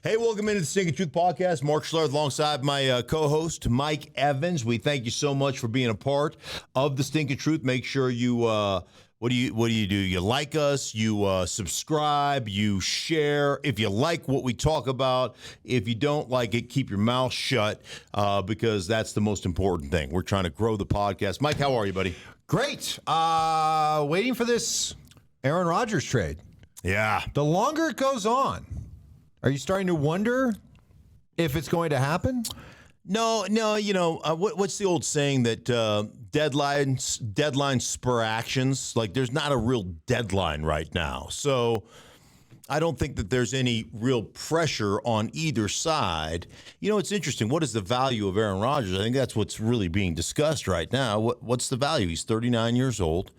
Hey, welcome into the Stinkin Truth Podcast. Mark Schlereth alongside my co-host, Mike Evans. We thank you so much for being a part of the Stinkin Truth. Make sure you, what do you do? You like us, you subscribe, you share. If you like what we talk about, if you don't like it, keep your mouth shut because that's the most important thing. We're trying to grow the podcast. Mike, how are you, buddy? Great. Waiting for this Aaron Rodgers trade. Yeah. The longer it goes on, are you starting to wonder if it's going to happen? No. You know, what's the old saying that deadlines spur actions? Like, there's not a real deadline right now. So I don't think that there's any real pressure on either side. You know, it's interesting. What is the value of Aaron Rodgers? I think that's what's really being discussed right now. What's the value? He's 39 years old.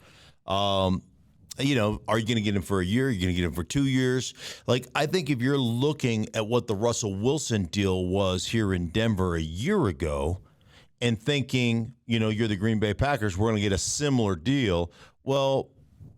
You know, are you going to get him for a year? Are you going to get him for 2 years? Like, I think if you're looking at what the Russell Wilson deal was here in Denver a year ago and thinking, you know, you're the Green Bay Packers, we're going to get a similar deal. Well,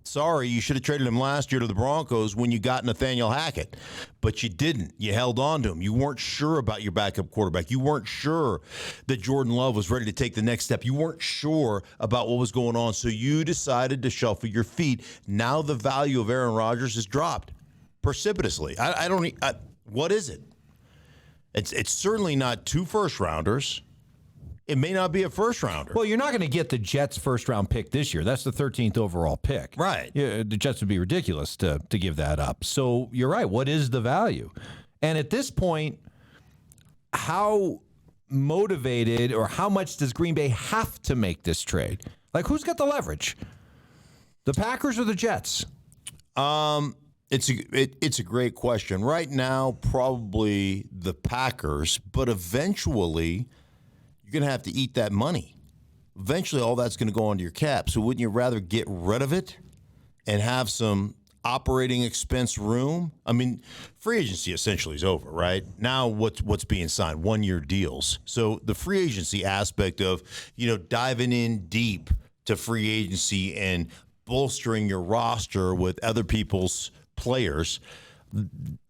sorry, you should have traded him last year to the Broncos when you got Nathaniel Hackett, but you didn't. You held on to him. You weren't sure about your backup quarterback. You weren't sure that Jordan Love was ready to take the next step. You weren't sure about what was going on, so you decided to shuffle your feet. Now the value of Aaron Rodgers has dropped precipitously. What is it? It's certainly not 2 first-rounders. It may not be a first-rounder. Well, you're not going to get the Jets' first-round pick this year. That's the 13th overall pick. Right. Yeah, the Jets would be ridiculous to give that up. So you're right. What is the value? And at this point, how motivated or how much does Green Bay have to make this trade? Like, who's got the leverage? The Packers or the Jets? It's a great question. Right now, probably the Packers, but eventually you're going to have to eat that money. Eventually, all that's going to go onto your cap. So wouldn't you rather get rid of it and have some operating expense room? I mean, free agency essentially is over, right? Now what's being signed? 1-year deals. So the free agency aspect of, you know, diving in deep to free agency and bolstering your roster with other people's players,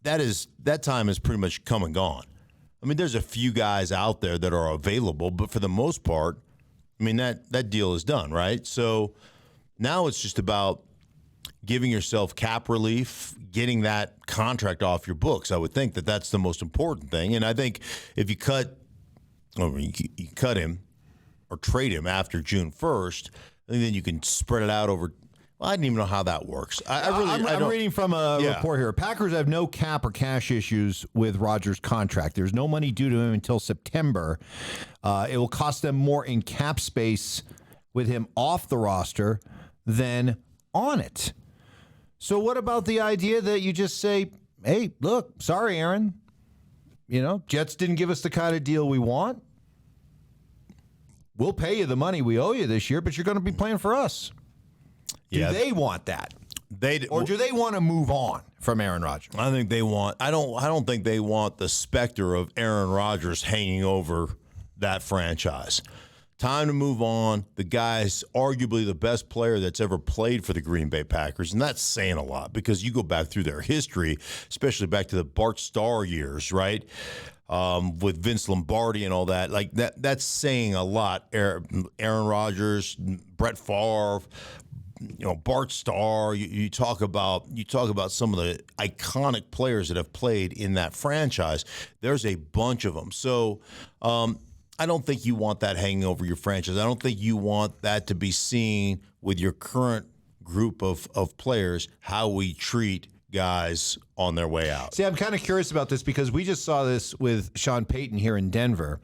that time is pretty much come and gone. I mean, there's a few guys out there that are available, but for the most part, I mean, that deal is done, right? So now it's just about giving yourself cap relief, getting that contract off your books. I would think that that's the most important thing. And I think if you cut him or trade him after June 1st, I think then you can spread it out over. Well, I didn't even know how that works. I'm reading from a report here. Packers have no cap or cash issues with Rodgers' contract. There's no money due to him until September. It will cost them more in cap space with him off the roster than on it. So what about the idea that you just say, hey, look, sorry, Aaron. You know, Jets didn't give us the kind of deal we want. We'll pay you the money we owe you this year, but you're going to be playing for us. Do they want that? Or do they want to move on from Aaron Rodgers? I think they want. I don't think they want the specter of Aaron Rodgers hanging over that franchise. Time to move on. The guy's arguably the best player that's ever played for the Green Bay Packers, and that's saying a lot because you go back through their history, especially back to the Bart Starr years, right? With Vince Lombardi and all that, like that's saying a lot. Aaron Rodgers, Brett Favre. You know, Bart Starr, you talk about some of the iconic players that have played in that franchise. There's a bunch of them. So I don't think you want that hanging over your franchise. I don't think you want that to be seen with your current group of players, how we treat guys on their way out. See, I'm kind of curious about this because we just saw this with Sean Payton here in Denver.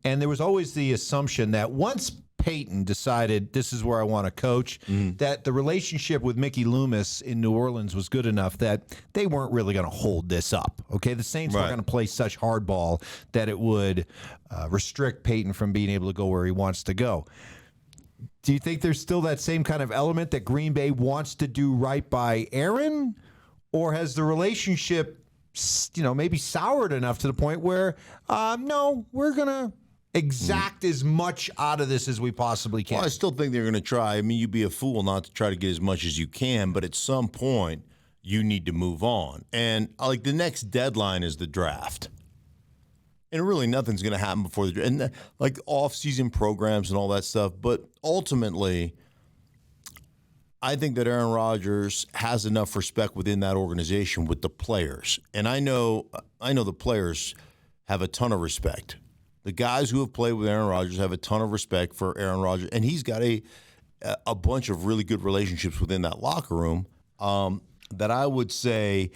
And there was always the assumption that once Payton decided this is where I want to coach, that the relationship with Mickey Loomis in New Orleans was good enough that they weren't really going to hold this up. Okay, the Saints weren't going to play such hardball that it would restrict Payton from being able to go where he wants to go. Do you think there's still that same kind of element that Green Bay wants to do right by Aaron? Or has the relationship, maybe soured enough to the point where, no, we're going to exact as much out of this as we possibly can? Well, I still think they're going to try. I mean, you'd be a fool not to try to get as much as you can, but at some point, you need to move on. And like the next deadline is the draft. And really nothing's going to happen before the draft. And like off-season programs and all that stuff. But ultimately, I think that Aaron Rodgers has enough respect within that organization with the players. And I know the players have a ton of respect. The guys who have played with Aaron Rodgers have a ton of respect for Aaron Rodgers. And he's got a bunch of really good relationships within that locker room that I would say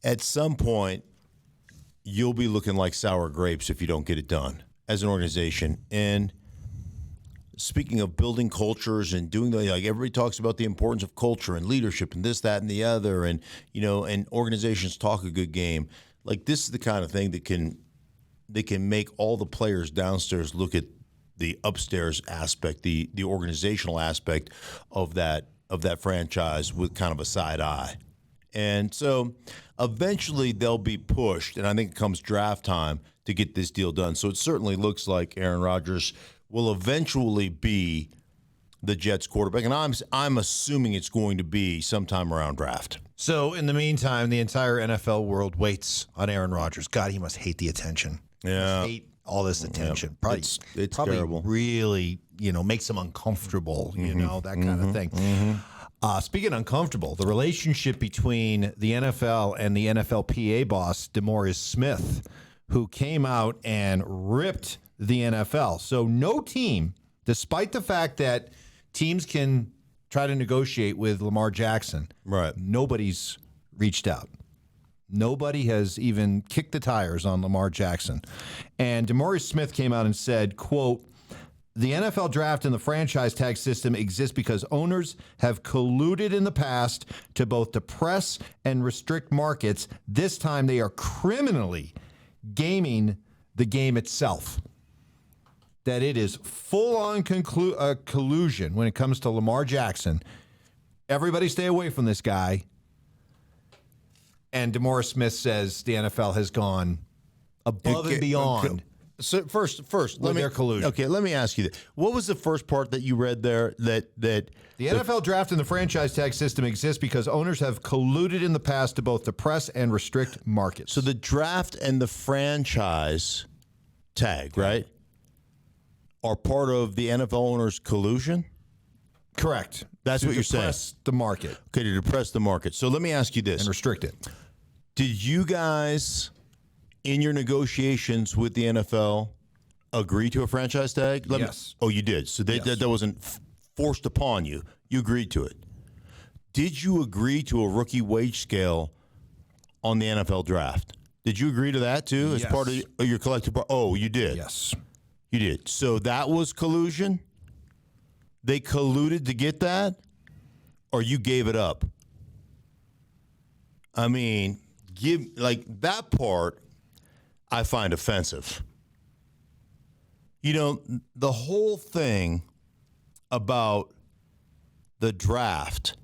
at some point you'll be looking like sour grapes if you don't get it done as an organization. And speaking of building cultures and doing like everybody talks about the importance of culture and leadership and this, that, and the other, and and organizations talk a good game. Like this is the kind of thing that can make all the players downstairs look at the upstairs aspect, the organizational aspect of that franchise with kind of a side eye. And so eventually they'll be pushed, and I think it comes draft time to get this deal done. So it certainly looks like Aaron Rodgers will eventually be the Jets quarterback, and I'm assuming it's going to be sometime around draft. So in the meantime, the entire NFL world waits on Aaron Rodgers. God, he must hate the attention. Yeah. Must hate all this attention. Yep. Probably, it's probably terrible. Really, makes him uncomfortable, that kind of thing. Speaking of uncomfortable, the relationship between the NFL and the NFLPA boss, DeMaurice Smith, who came out and ripped the NFL. So no team, despite the fact that teams can try to negotiate with Lamar Jackson, right? Nobody's reached out. Nobody has even kicked the tires on Lamar Jackson. And DeMaurice Smith came out and said, quote, "The NFL draft and the franchise tag system exist because owners have colluded in the past to both depress and restrict markets. This time they are criminally gaming the game itself." That it is full-on collusion when it comes to Lamar Jackson. Everybody stay away from this guy. And DeMaurice Smith says the NFL has gone above and beyond. So first, let me their collusion. Okay, let me ask you this: what was the first part that you read there? That the NFL draft and the franchise tag system exists because owners have colluded in the past to both depress and restrict markets. So the draft and the franchise tag, right, are part of the NFL owners' collusion? Correct. That's what you're saying. Depress the market. Okay, to depress the market. So let me ask you this: and restrict it. Did you guys, in your negotiations with the NFL, agree to a franchise tag? Yes. Oh, you did. So Yes. that wasn't forced upon you. You agreed to it. Did you agree to a rookie wage scale on the NFL draft? Did you agree to that too as Yes. part of your collective? Oh, you did. Yes. You did. So that was collusion? They colluded to get that? Or you gave it up? I mean, that part I find offensive. The whole thing about the draft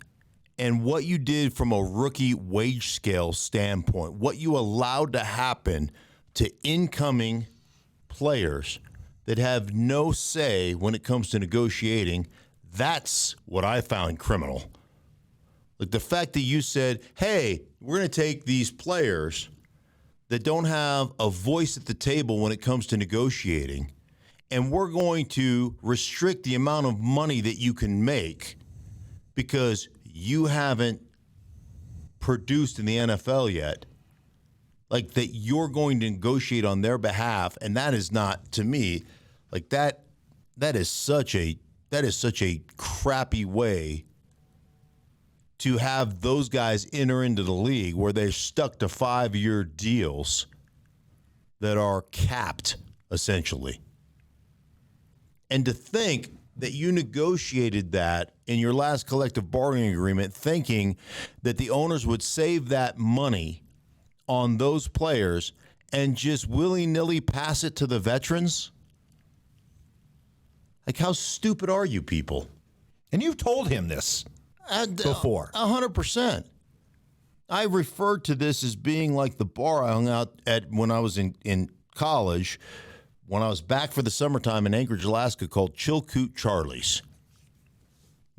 and what you did from a rookie wage scale standpoint, what you allowed to happen to incoming players that have no say when it comes to negotiating, that's what I found criminal. Like the fact that you said, hey, we're going to take these players that don't have a voice at the table when it comes to negotiating, and we're going to restrict the amount of money that you can make because you haven't produced in the NFL yet. Like that you're going to negotiate on their behalf, and that is not, to me, like that is such a crappy way to have those guys enter into the league where they're stuck to 5-year deals that are capped, essentially. And to think that you negotiated that in your last collective bargaining agreement thinking that the owners would save that money on those players and just willy-nilly pass it to the veterans? Like, how stupid are you people? And you've told him this before. 100%. I referred to this as being like the bar I hung out at when I was in college, when I was back for the summertime in Anchorage, Alaska, called Chilkoot Charlie's.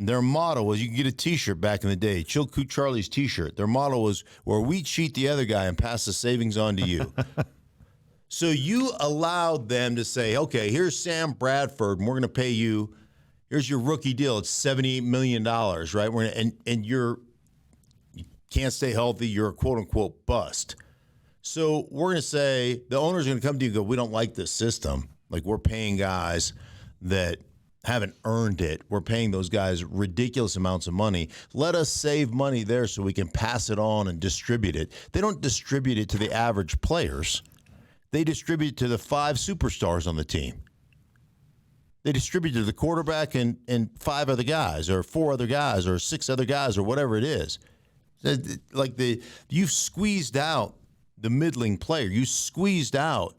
Their motto was, you can get a T-shirt back in the day, Chill Coot Charlie's T-shirt. Their motto was, where we cheat the other guy and pass the savings on to you. So you allowed them to say, okay, here's Sam Bradford, and we're going to pay you. Here's your rookie deal. It's $78 million, right? And you can't stay healthy. You're a quote-unquote bust. So we're going to say, the owner's going to come to you and go, we don't like this system. Like, we're paying guys that haven't earned it. We're paying those guys ridiculous amounts of money. Let us save money there so we can pass it on and distribute it. They don't distribute it to the average players. They distribute to the 5 superstars on the team. They distribute to the quarterback and 5 other guys, or 4 other guys, or 6 other guys, or whatever it is. Like you've squeezed out the middling player. You squeezed out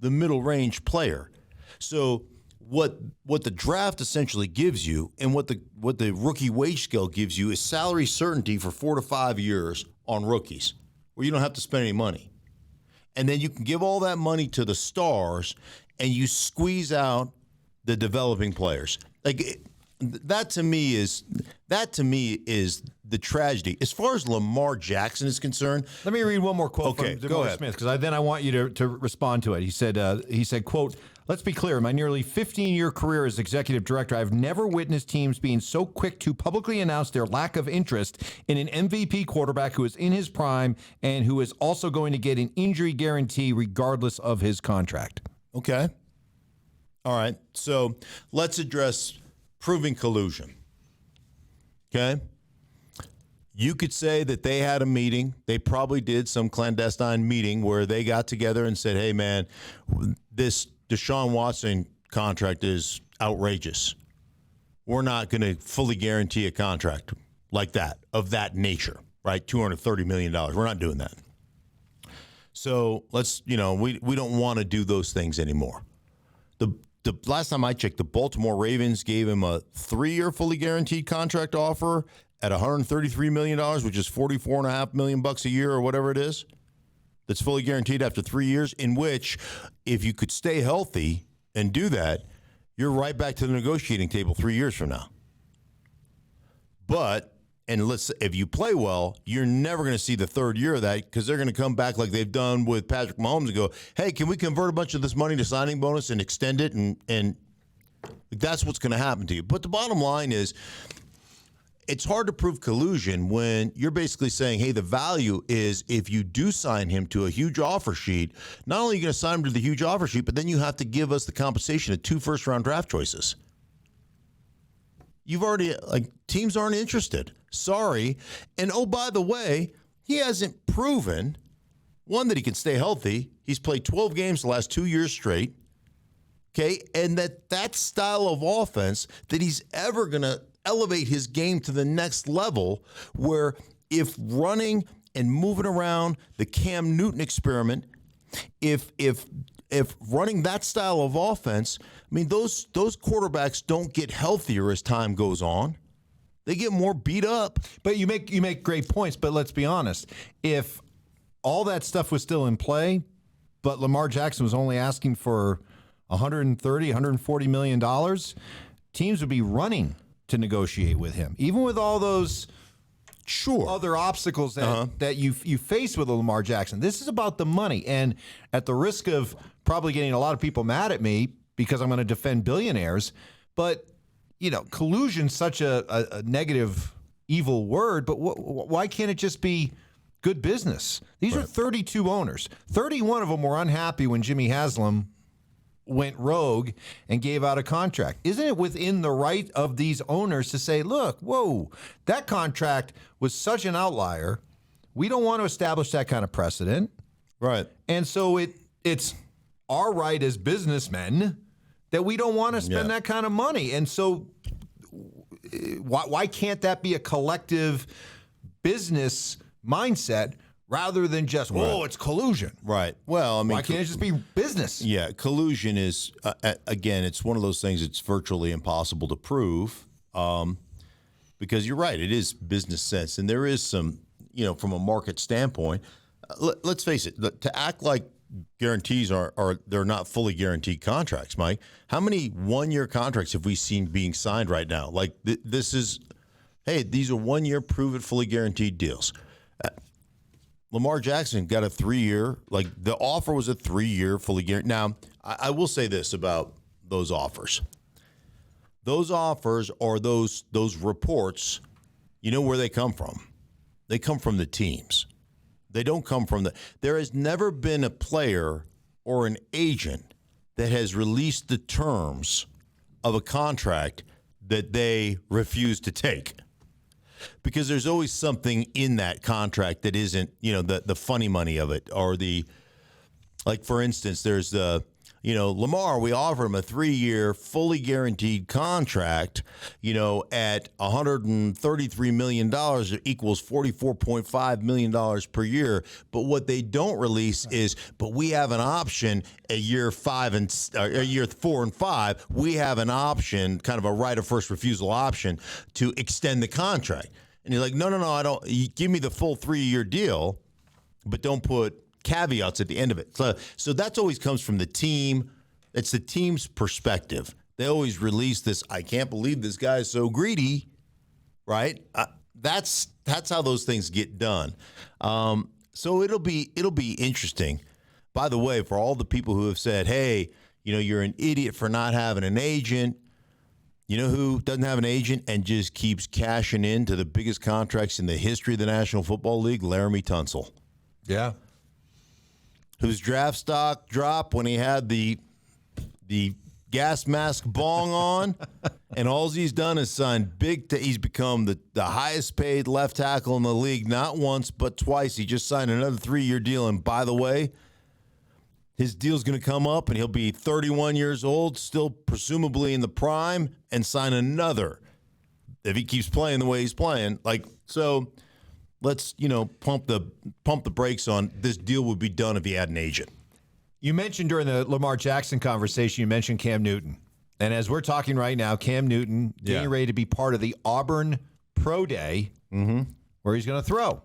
the middle range player. So what the draft essentially gives you, and what the rookie wage scale gives you, is salary certainty for 4 to 5 years on rookies, where you don't have to spend any money. And then you can give all that money to the stars, and you squeeze out the developing players. That to me is the tragedy. As far as Lamar Jackson is concerned, let me read one more quote from DeMar Smith, because then I want you to respond to it. He said, quote, "Let's be clear. In my nearly 15-year career as executive director, I've never witnessed teams being so quick to publicly announce their lack of interest in an MVP quarterback who is in his prime and who is also going to get an injury guarantee regardless of his contract." Okay. All right. So let's address proving collusion. Okay. You could say that they had a meeting. They probably did some clandestine meeting where they got together and said, hey, man, this Deshaun Watson contract is outrageous. We're not going to fully guarantee a contract like that, of that nature, right? $230 million. We're not doing that. So let's, we don't want to do those things anymore. The last time I checked, the Baltimore Ravens gave him a 3-year fully guaranteed contract offer at $133 million, which is $44.5 million a year or whatever it is. That's fully guaranteed after 3 years, in which, if you could stay healthy and do that, you're right back to the negotiating table 3 years from now. But, if you play well, you're never going to see the third year of that, because they're going to come back like they've done with Patrick Mahomes and go, hey, can we convert a bunch of this money to signing bonus and extend it? And that's what's going to happen to you. But the bottom line is, it's hard to prove collusion when you're basically saying, hey, the value is, if you do sign him to a huge offer sheet, not only are you going to sign him to the huge offer sheet, but then you have to give us the compensation of 2 first-round draft choices. You've already, teams aren't interested. Sorry. And, oh, by the way, he hasn't proven, one, that he can stay healthy. He's played 12 games the last 2 years straight. Okay. And that style of offense, that he's ever going to elevate his game to the next level, where if running and moving around the Cam Newton experiment, if running that style of offense, I mean, those quarterbacks don't get healthier as time goes on. They get more beat up. But you make great points, but let's be honest. If all that stuff was still in play, but Lamar Jackson was only asking for $130, $140 million, teams would be running to negotiate with him, even with all those other obstacles that you face with Lamar Jackson. This is about the money. And at the risk of probably getting a lot of people mad at me because I'm going to defend billionaires, but, collusion's such a negative, evil word, but why can't it just be good business? These are 32 owners. 31 of them were unhappy when Jimmy Haslam went rogue and gave out a contract. Isn't it within the right of these owners to say, look, whoa, that contract was such an outlier. We don't want to establish that kind of precedent. Right. And so it's our right as businessmen that we don't want to spend that kind of money. And so why can't that be a collective business mindset rather than just, whoa, it's collusion? Right. Well, I mean, why can't it just be business? Yeah, collusion is, again, it's one of those things that's virtually impossible to prove, because you're right, it is business sense. And there is some, from a market standpoint, let's face it, to act like guarantees are they're not fully guaranteed contracts, Mike. How many 1-year contracts have we seen being signed right now? Like this is, hey, these are 1-year, prove it, fully guaranteed deals. Lamar Jackson got a 3-year, like the offer was a 3-year fully guaranteed. Now, I will say this about those offers. Those offers or those reports, you know where they come from. They come from the teams. They don't come from there has never been a player or an agent that has released the terms of a contract that they refuse to take. Because there's always something in that contract that isn't, the funny money of it or like for instance, there's Lamar, we offer him a 3-year fully guaranteed contract, at $133 million, it equals $44.5 million per year. But what they don't release is, but we have an option at year 4 and 5, we have an option, kind of a right of first refusal option to extend the contract. And you're like, no, I don't. You give me the full 3-year deal, but don't put caveats at the end of it. So that's always comes from the team. It's the team's perspective. They always release this, I can't believe this guy is so greedy, right? That's how those things get done. So it'll be interesting. By the way, for all the people who have said, hey, you're an idiot for not having an agent, you know who doesn't have an agent and just keeps cashing into the biggest contracts in the history of the National Football League? Laramie Tunsil. Yeah. Whose draft stock dropped when he had the gas mask bong on, and all he's done is sign he's become the highest paid left tackle in the league, not once but twice. He just signed another 3-year deal, and by the way, his deal's going to come up, and he'll be 31 years old, still presumably in the prime, and sign another if he keeps playing the way he's playing. So let's, pump the brakes on this deal would be done if he had an agent. You mentioned during the Lamar Jackson conversation, you mentioned Cam Newton. And as we're talking right now, Cam Newton getting ready to be part of the Auburn Pro Day where he's going to throw.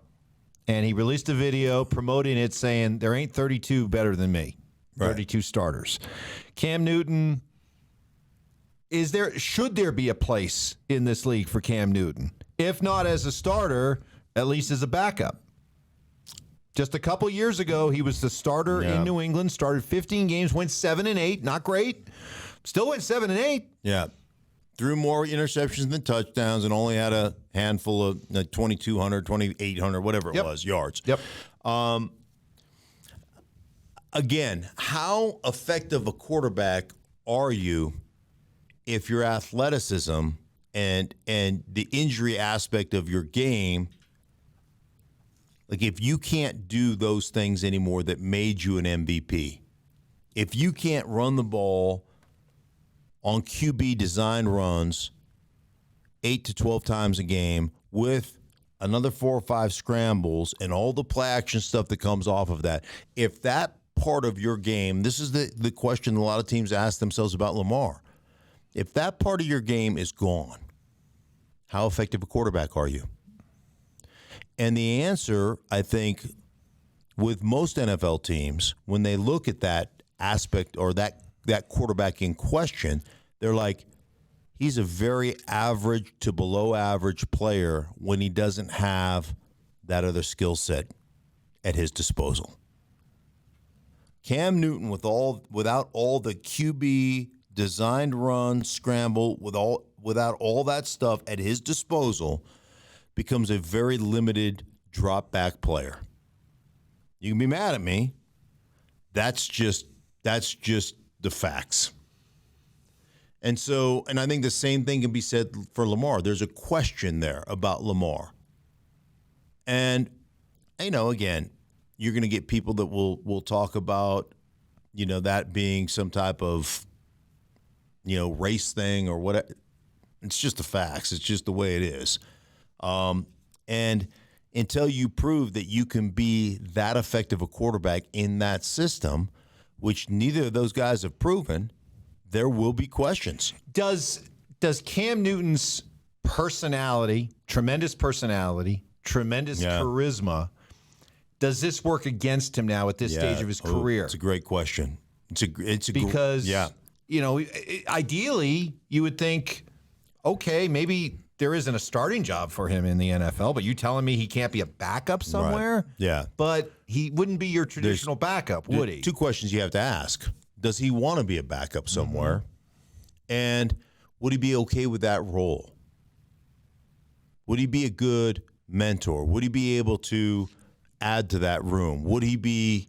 And he released a video promoting it saying, there ain't 32 better than me, 32 starters. Cam Newton, should there be a place in this league for Cam Newton? If not as a starter, at least as a backup. Just a couple years ago, he was the starter in New England, started 15 games, went 7-8, not great. Still went 7-8. Yeah. Threw more interceptions than touchdowns and only had a handful of 2,200, 2,800, whatever it was, yards. Yep. Again, how effective a quarterback are you if your athleticism and the injury aspect of your game, like if you can't do those things anymore that made you an MVP, if you can't run the ball on QB design runs 8 to 12 times a game with another 4 or 5 scrambles and all the play action stuff that comes off of that, if that part of your game, this is the question a lot of teams ask themselves about Lamar, if that part of your game is gone, how effective a quarterback are you? And the answer, I think, with most NFL teams, when they look at that aspect or that quarterback in question, they're like, he's a very average to below average player when he doesn't have that other skill set at his disposal. Cam Newton, without all the QB designed run, scramble, without all that stuff at his disposal, becomes a very limited drop back player. You can be mad at me. That's just the facts. And I think the same thing can be said for Lamar. There's a question there about Lamar. And, again, you're going to get people that will talk about, that being some type of, race thing or whatever. It's just the facts. It's just the way it is. And until you prove that you can be that effective a quarterback in that system, which neither of those guys have proven, there will be questions. Does Cam Newton's personality, tremendous charisma, Does this work against him now at this stage of his career? It's a great question. Because ideally you would think, okay, maybe there isn't a starting job for him in the NFL, but you telling me he can't be a backup somewhere? Right. Yeah. But he wouldn't be your traditional backup, would he? Two questions you have to ask. Does he want to be a backup somewhere? And would he be okay with that role? Would he be a good mentor? Would he be able to add to that room? Would he be,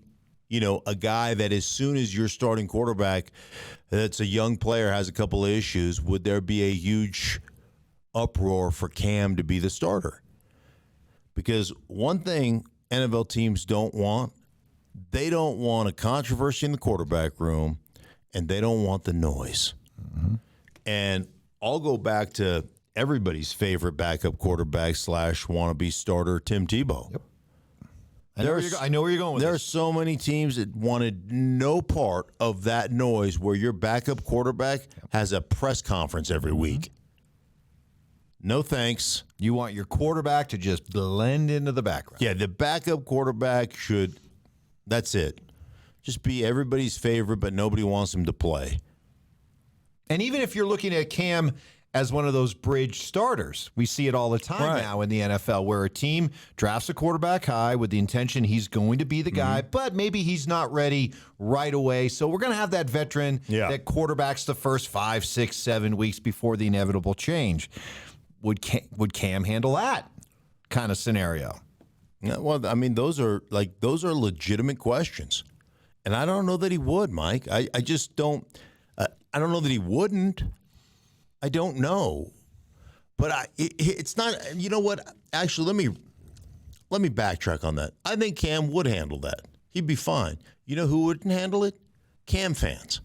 a guy that as soon as your starting quarterback that's a young player has a couple of issues, would there be a huge uproar for Cam to be the starter? Because one thing NFL teams don't want, they don't want a controversy in the quarterback room, and they don't want the noise. Mm-hmm. And I'll go back to everybody's favorite backup quarterback / wannabe starter, Tim Tebow. Yep. I know where you're going with there this. are so many teams that wanted no part of that noise where your backup quarterback has a press conference every week. No thanks. You want your quarterback to just blend into the background. Yeah, the backup quarterback should, that's it. Just be everybody's favorite, but nobody wants him to play. And even if you're looking at Cam as one of those bridge starters, we see it all the time now in the NFL where a team drafts a quarterback high with the intention he's going to be the guy, but maybe he's not ready right away. So we're going to have that veteran that quarterbacks the first 5, 6, 7 weeks before the inevitable change. Would Cam handle that kind of scenario? Yeah, well, I mean, those are legitimate questions. And I don't know that he would, Mike. I just don't. I don't know that he wouldn't. I don't know, but it's not. You know what? Actually, let me backtrack on that. I think Cam would handle that. He'd be fine. You know who wouldn't handle it? Cam fans.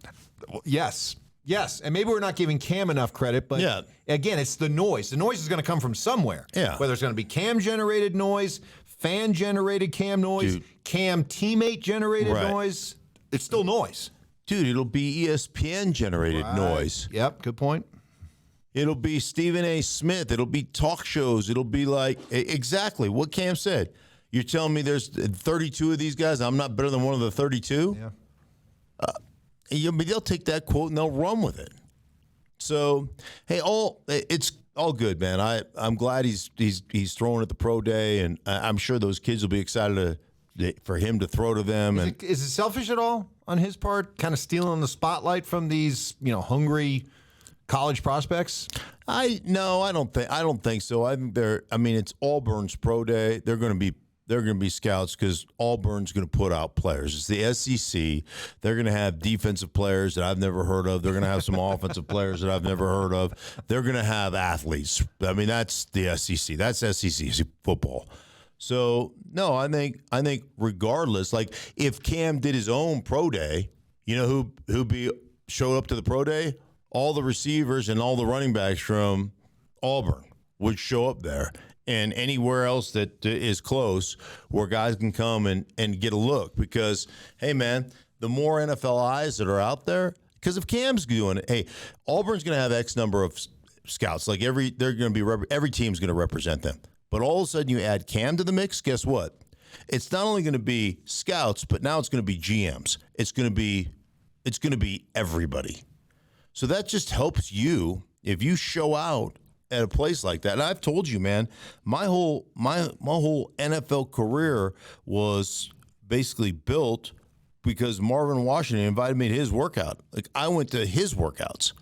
Yes, and maybe we're not giving Cam enough credit, but again, it's the noise. The noise is going to come from somewhere. Yeah. Whether it's going to be Cam-generated noise, fan-generated Cam noise, Cam teammate-generated noise, it's still noise. Dude, it'll be ESPN-generated noise. Yep, good point. It'll be Stephen A. Smith. It'll be talk shows. It'll be like exactly what Cam said. You're telling me there's 32 of these guys. I'm not better than one of the 32? Yeah. They'll take that quote and they'll run with it. So, hey, it's all good, man. I'm glad he's throwing at the pro day, and I'm sure those kids will be excited for him to throw to them. Is it selfish at all on his part, kind of stealing the spotlight from these hungry college prospects? I don't think so. I think it's Auburn's pro day. They're going to be scouts because Auburn's going to put out players. It's the SEC. They're going to have defensive players that I've never heard of. They're going to have some offensive players that I've never heard of. They're going to have athletes. I mean, that's the SEC. That's SEC football. So no, I think regardless, like if Cam did his own pro day, who showed up to the pro day? All the receivers and all the running backs from Auburn would show up there, and anywhere else that is close where guys can come and get a look. Because, hey, man, the more NFL eyes that are out there, because if Cam's doing it, hey, Auburn's going to have X number of scouts. Like every team's going to represent them. But all of a sudden you add Cam to the mix, guess what? It's not only going to be scouts, but now it's going to be GMs. It's going to be everybody. So that just helps you if you show out at a place like that. And I've told you, man, my whole NFL career was basically built because Marvin Washington invited me to his workout. Like I went to his workouts.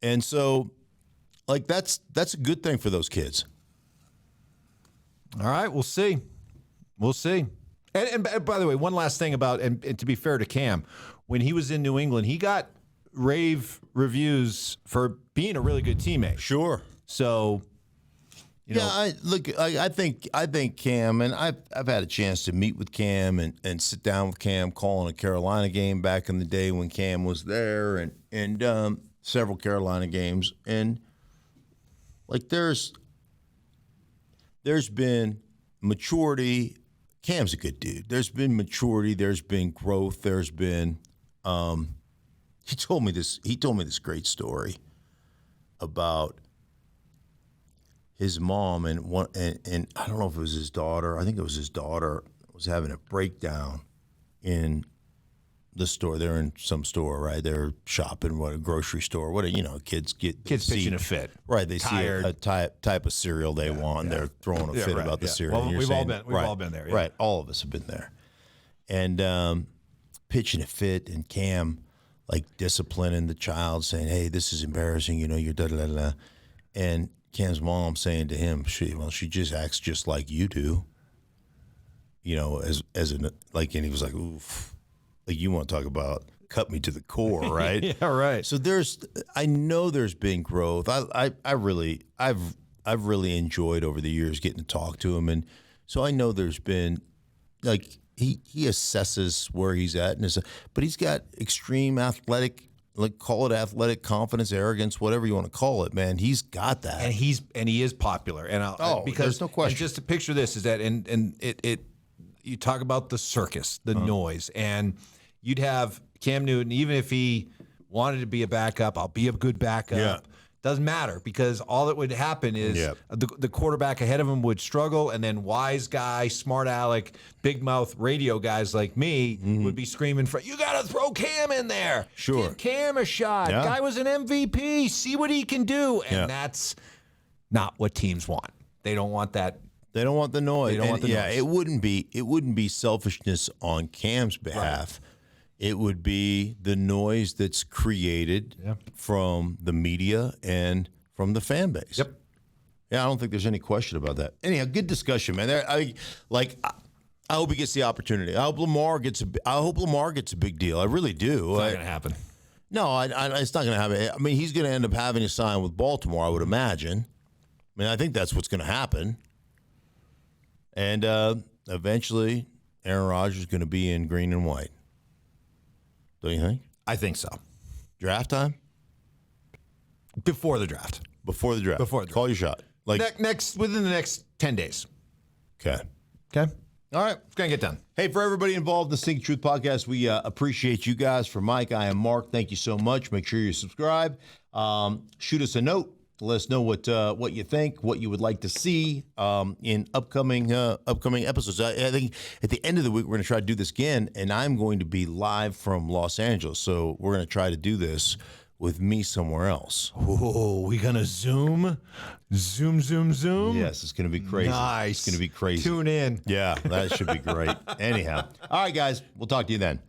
And so like that's a good thing for those kids. All right, we'll see. And by the way, one last thing about and to be fair to Cam, when he was in New England, he got rave reviews for being a really good teammate. Sure. So, I think Cam, and I've had a chance to meet with Cam and sit down with Cam, calling a Carolina game back in the day when Cam was there, and several Carolina games, and like there's been maturity. Cam's a good dude. There's been maturity. There's been growth. There's been. He told me this great story about his mom and I don't know if it was his daughter. I think it was his daughter was having a breakdown in the store. They're in some store, right? They're shopping, a grocery store. Kids pitching a fit. Right. They Tired. see a type of cereal they want. And they're throwing a fit about the cereal. Well, we've all been there. Yeah. Right. All of us have been there. And pitching a fit, and Cam disciplining the child, saying, "Hey, this is embarrassing. You're da da da da." And Cam's mom saying to him, she just acts just like you do. And he was like, "Oof." You want to talk about cut me to the core, right? Yeah, right. So I know there's been growth. I've really enjoyed over the years getting to talk to him, and so I know there's been he assesses where he's at, but he's got extreme athletic, call it athletic confidence, arrogance, whatever you want to call it, man. He's got that, and he is popular, and because there's no question. And just to picture this is that, and it you talk about the circus, the noise, and you'd have Cam Newton, even if he wanted to be a backup, I'll be a good backup. Yeah. Doesn't matter, because all that would happen is the quarterback ahead of him would struggle, and then wise guy, smart aleck, big mouth radio guys like me would be screaming for, "You got to throw Cam in there. Sure. Give Cam a shot. Yeah. Guy was an MVP. See what he can do." And that's not what teams want. They don't want that. They don't want the noise. They don't want the noise. It wouldn't be selfishness on Cam's behalf. Right. It would be the noise that's created from the media and from the fan base. Yep. Yeah, I don't think there's any question about that. Anyhow, good discussion, man. I hope he gets the opportunity. I hope Lamar gets a big deal. I really do. It's not going to happen. No, it's not going to happen. I mean, he's going to end up having to sign with Baltimore, I would imagine. I mean, I think that's what's going to happen. And eventually, Aaron Rodgers is going to be in green and white. Don't you think? I think so. Draft time? Before the draft. Before the draft. Call your shot. Within the next 10 days. Okay. All right. It's going to get done. Hey, for everybody involved in the Stinkin Truth podcast, we appreciate you guys. For Mike, I am Mark. Thank you so much. Make sure you subscribe. Shoot us a note. Let us know what you think, what you would like to see in upcoming episodes. I think at the end of the week, we're going to try to do this again, and I'm going to be live from Los Angeles. So we're going to try to do this with me somewhere else. Oh, we going to Zoom? Zoom. Yes, it's going to be crazy. Nice. It's going to be crazy. Tune in. Yeah, that should be great. Anyhow. All right, guys. We'll talk to you then.